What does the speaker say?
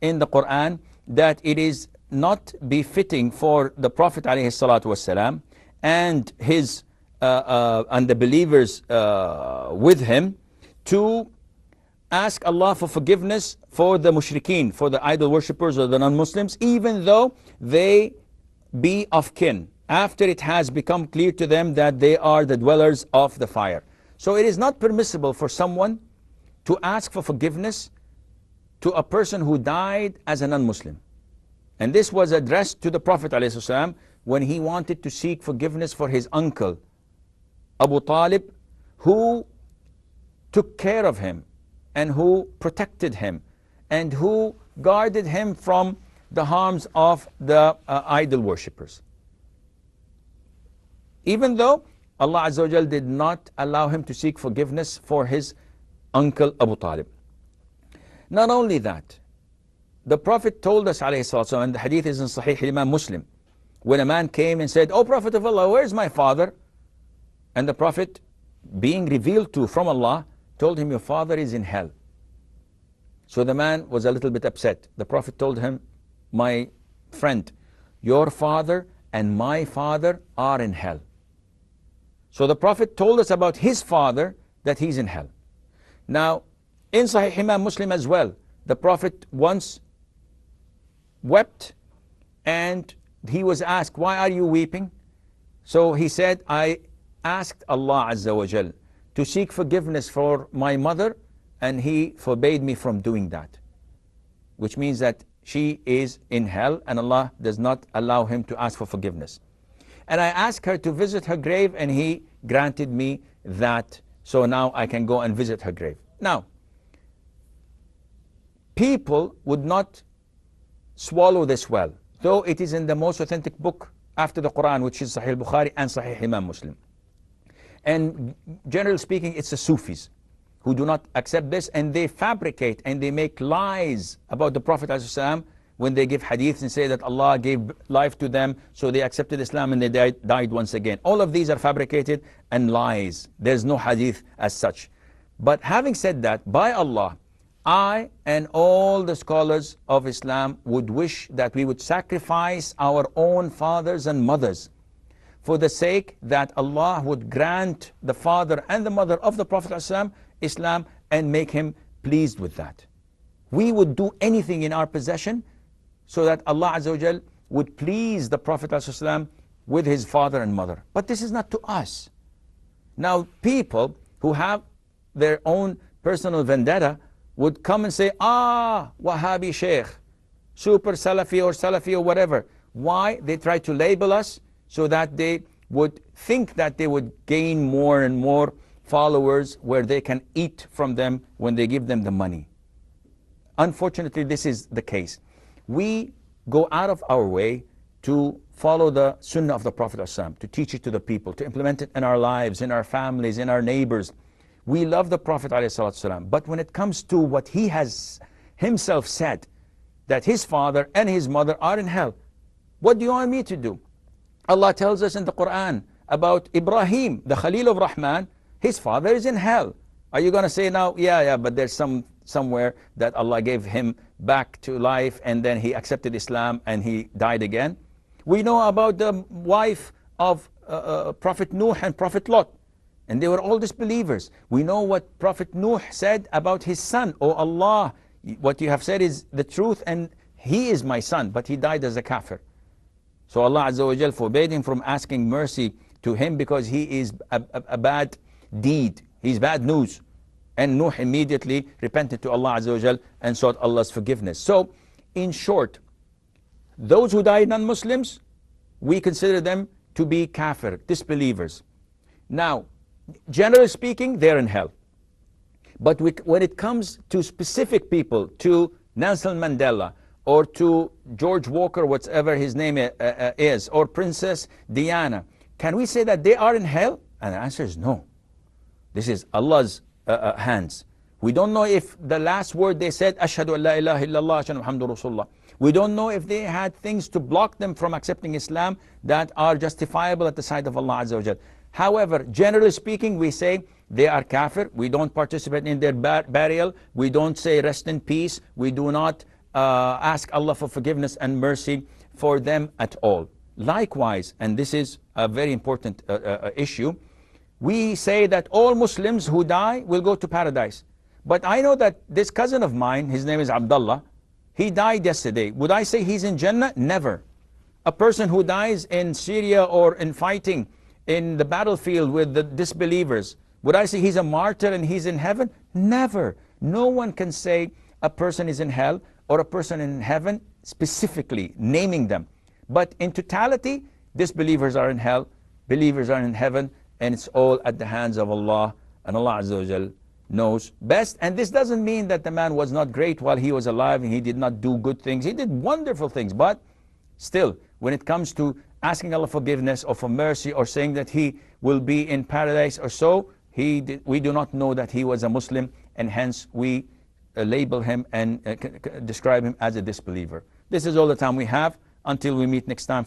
in the Quran that it is not befitting for the Prophet ﷺ and his and the believers with him to ask Allah for forgiveness for the mushrikeen, for the idol worshippers or the non-Muslims, even though they be of kin, after it has become clear to them that they are the dwellers of the fire. So it is not permissible for someone to ask for forgiveness to a person who died as a non-Muslim. And this was addressed to the Prophet ﷺ when he wanted to seek forgiveness for his uncle, Abu Talib, who took care of him and who protected him and who guarded him from the harms of the idol worshippers. Even though Allah Azza wa Jal did not allow him to seek forgiveness for his uncle Abu Talib. Not only that, the Prophet told us, ﷺ, and the hadith is in Sahih Imam Muslim, when a man came and said, "O Prophet of Allah, where's my father?" And the Prophet, being revealed to from Allah, told him, "Your father is in hell." So the man was a little bit upset. The Prophet told him, "My friend, your father and my father are in hell." So the Prophet told us about his father, that he's in hell. Now, in Sahih Imam Muslim as well, the Prophet once wept and he was asked, "Why are you weeping?" So he said, "I asked Allah Azza wa Jal to seek forgiveness for my mother, and he forbade me from doing that." Which means that she is in hell and Allah does not allow him to ask for forgiveness. And I asked her to visit her grave and he granted me that, so now I can go and visit her grave. Now, people would not swallow this well, though it is in the most authentic book after the Quran, which is Sahih Bukhari and Sahih Imam Muslim. And generally speaking, it's the Sufis who do not accept this, and they fabricate and they make lies about the Prophet ﷺ when they give hadiths and say that Allah gave life to them, so they accepted Islam and they died once again. All of these are fabricated and lies. There's no hadith as such. But having said that, by Allah, I and all the scholars of Islam would wish that we would sacrifice our own fathers and mothers for the sake that Allah would grant the father and the mother of the Prophet ﷺ Islam and make him pleased with that. We would do anything in our possession so that Allah Azza wa Jal would please the Prophet ﷺ with his father and mother. But this is not to us. Now, people who have their own personal vendetta would come and say, Wahhabi Sheikh, super Salafi or Salafi or whatever. Why? They try to label us so that they would think that they would gain more and more followers where they can eat from them when they give them the money. Unfortunately, this is the case. We go out of our way to follow the Sunnah of the Prophet ﷺ, to teach it to the people, to implement it in our lives, in our families, in our neighbors. We love the Prophet ﷺ, but when it comes to what he has himself said, that his father and his mother are in hell, what do you want me to do? Allah tells us in the Quran about Ibrahim, the Khalil of Rahman, his father is in hell. Are you going to say now, yeah, but there's somewhere that Allah gave him back to life and then he accepted Islam and he died again? We know about the wife of Prophet Nuh and Prophet Lot, and they were all disbelievers. We know what Prophet Nuh said about his son. "Oh Allah, what you have said is the truth and he is my son," but he died as a kafir. So Allah Azza wa Jal forbade him from asking mercy to him because he is a bad deed. He's bad news. And Nuh immediately repented to Allah Azza wa Jal and sought Allah's forgiveness. So, in short, those who died non-Muslims, we consider them to be kafir, disbelievers. Now, generally speaking, they're in hell. But when it comes to specific people, to Nelson Mandela, or to George Walker, whatever his name is, or Princess Diana, can we say that they are in hell? And the answer is no. This is Allah's hands. We don't know if the last word they said, Ashhadu an la ilaha illallah, Ashhadu Muhammadur Rasulullah. We don't know if they had things to block them from accepting Islam that are justifiable at the sight of Allah Azza wa Jal. However, generally speaking, we say they are kafir. We don't participate in their burial. We don't say rest in peace. We do not ask Allah for forgiveness and mercy for them at all. Likewise, and this is a very important issue, we say that all Muslims who die will go to paradise. But I know that this cousin of mine, his name is Abdullah, he died yesterday. Would I say he's in Jannah? Never. A person who dies in Syria or in fighting in the battlefield with the disbelievers, would I say he's a martyr and he's in heaven? Never. No one can say a person is in hell or a person in heaven specifically, naming them. But in totality, disbelievers are in hell, believers are in heaven, and it's all at the hands of Allah, and Allah Azza wa Jal knows best. And this doesn't mean that the man was not great while he was alive and he did not do good things. He did wonderful things, but still, when it comes to asking Allah forgiveness or for mercy or saying that he will be in paradise or so, we do not know that he was a Muslim, and hence we label him and describe him as a disbeliever. This is all the time we have. Until we meet next time.